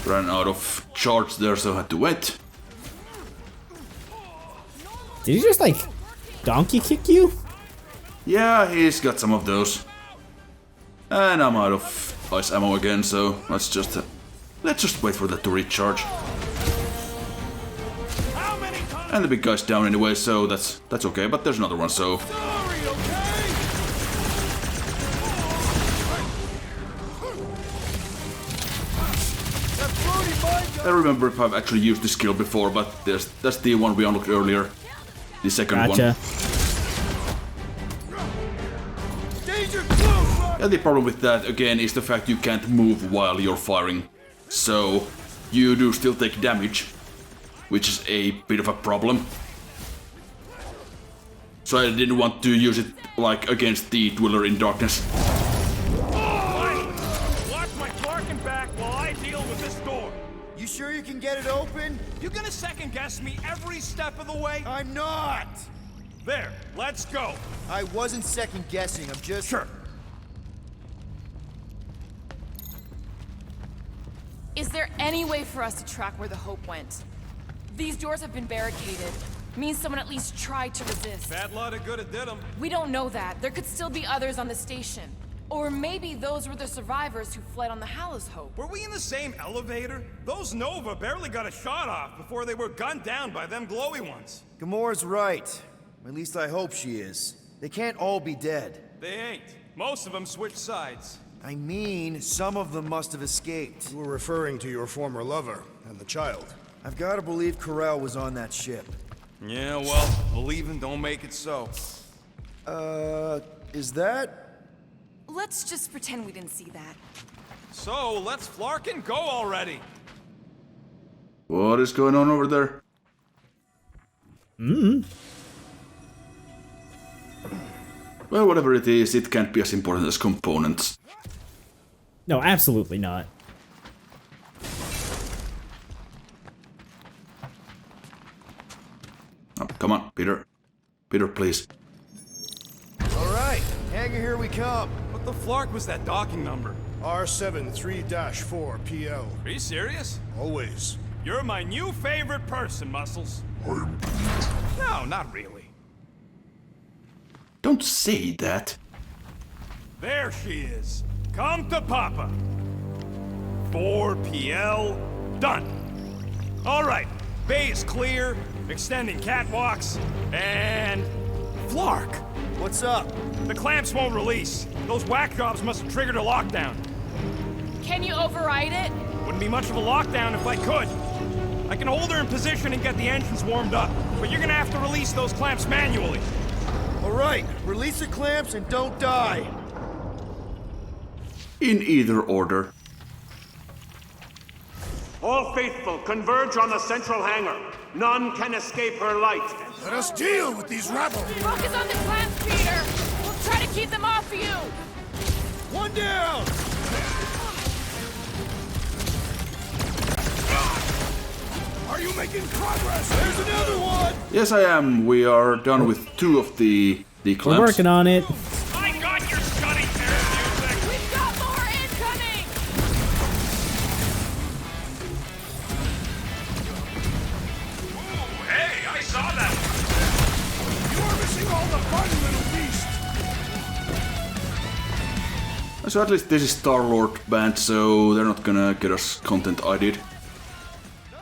Ran out of charge there, so had to wait. Did he just like donkey kick you? Yeah, he's got some of those. And I'm out of ice ammo again, so let's just wait for that to recharge. And the big guy's down anyway, so that's okay, but there's another one, so... I don't remember if I've actually used this skill before, but that's the one we unlocked earlier. The second one. Gotcha. Yeah, the problem with that, again, is the fact you can't move while you're firing. So, you do still take damage, which is a bit of a problem. So I didn't want to use it, like, against the Dweller in Darkness. Watch my Clarkin back while I deal with this door. You sure you can get it open? You gonna second guess me every step of the way? I'm not! There, let's go. I wasn't second guessing, I'm just... Sure. Is there any way for us to track where the Hope went? These doors have been barricaded. Means someone at least tried to resist. Bad lot of good it did them. We don't know that. There could still be others on the station. Or maybe those were the survivors who fled on the Hallows Hope. Were we in the same elevator? Those Nova barely got a shot off before they were gunned down by them glowy ones. Gamora's right. At least I hope she is. They can't all be dead. They ain't. Most of them switched sides. I mean, some of them must have escaped. You were referring to your former lover and the child. I've got to believe Corel was on that ship. Yeah, well, believing don't make it so. Is that? Let's just pretend we didn't see that. So, let's Flarkin go already. What is going on over there? Well, whatever it is, it can't be as important as components. No, absolutely not. Oh, come on, Peter. Peter, please. All right, hangar, here we come. What the flark was that docking number? R73-4 PL. Are you serious? Always. You're my new favorite person, Muscles. No, not really. Don't say that. There she is. Come to Papa. 4 PL, done. All right, bay is clear, extending catwalks, and... Flark! What's up? The clamps won't release. Those whack jobs must have triggered a lockdown. Can you override it? Wouldn't be much of a lockdown if I could. I can hold her in position and get the engines warmed up, but you're gonna have to release those clamps manually. All right, release the clamps and don't die. In either order. All faithful, converge on the central hangar. None can escape her light. Let us deal with these rabble. Focus on the clamps, Peter. We'll try to keep them off you. One down! Are you making progress? There's another one! Yes, I am. We are done with 2 of the clamps. We're working on it. I got your study fair music! We've got more incoming! Ooh, hey, I saw that! You're missing all the fun, little beast. So at least this is Star-Lord band, so they're not gonna get us content ID'd.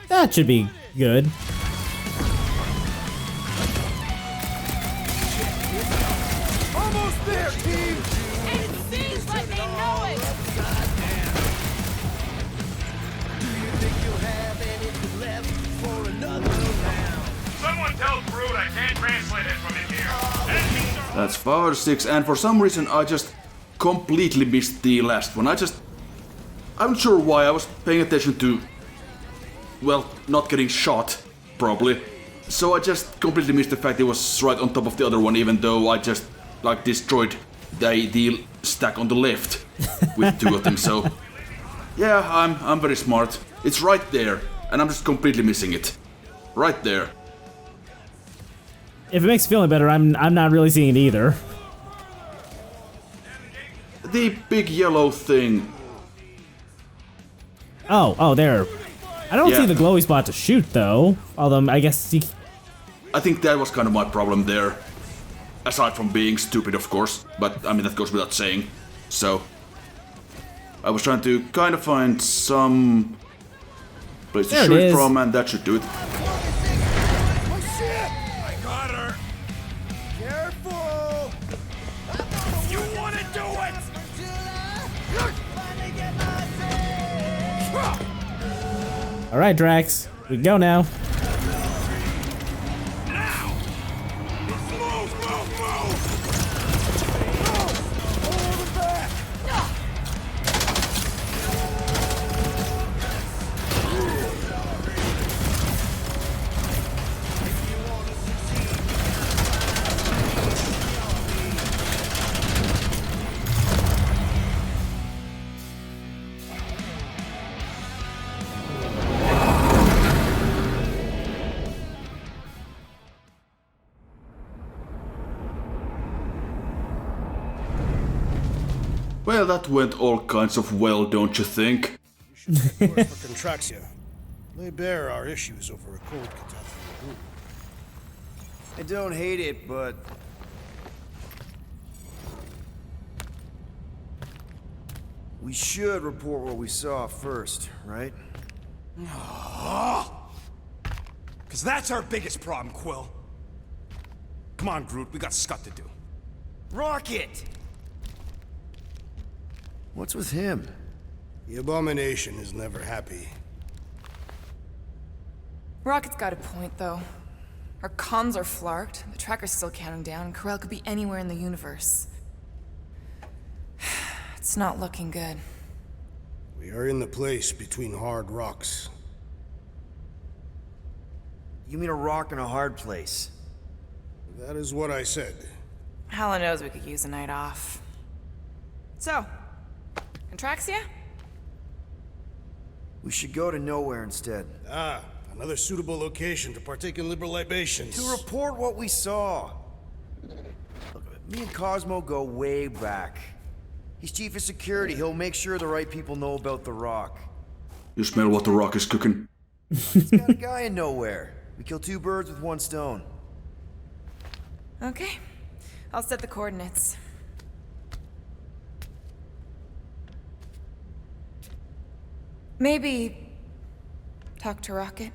That should be good. Almost there, team! It seems like they know it! Someone tell Groot I can't translate it from in here. That's 5 or 6, and for some reason I just completely missed the last one. I'm not sure why. I was paying attention to, well, not getting shot, probably. So I just completely missed the fact it was right on top of the other one, even though I just like destroyed the stack on the left with two of them. So yeah, I'm very smart. It's right there, and I'm just completely missing it. Right there. If it makes you feel any better, I'm not really seeing it either. The big yellow thing. Oh, there. I don't see the glowy spot to shoot though. Although I guess I think that was kind of my problem there. Aside from being stupid, of course, but I mean that goes without saying. So I was trying to kind of find some place to shoot it from, and that should do it. Oh shit! I got her. Careful! You want to do it? All right, Drax, we can go now. Well, that went all kinds of well, don't you think? We should report for Contraxia. Lay bare our issues over a cold catastrophe. I don't hate it, but we should report what we saw first, right? Because that's our biggest problem, Quill. Come on, Groot, we got scut to do. Rocket! What's with him? The Abomination is never happy. Rocket's got a point, though. Our comms are flarked, the tracker's still counting down, and Corel could be anywhere in the universe. It's not looking good. We are in the place between hard rocks. You mean a rock in a hard place? That is what I said. Hala knows we could use a night off. So, Contraxia? We should go to nowhere instead. Ah, another suitable location to partake in liberal libations. To report what we saw. Look, me and Cosmo go way back. He's chief of security. He'll make sure the right people know about the rock. You smell what the rock is cooking. He's got a guy in nowhere. We kill two birds with one stone. Okay. I'll set the coordinates. Maybe talk to Rocket.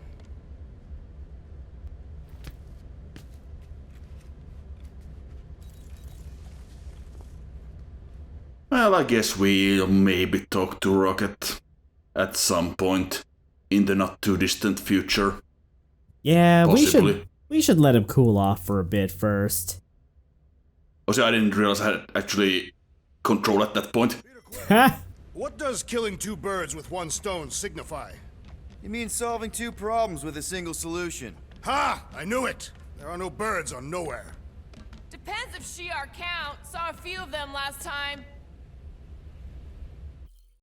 Well, I guess we'll maybe talk to Rocket at some point in the not too distant future. Yeah, possibly. we should let him cool off for a bit first. Also, I didn't realize I had actually control at that point. What does killing two birds with one stone signify? You mean solving two problems with a single solution? Ha! I knew it! There are no birds on Nowhere. Depends if Shi'ar count. Saw a few of them last time.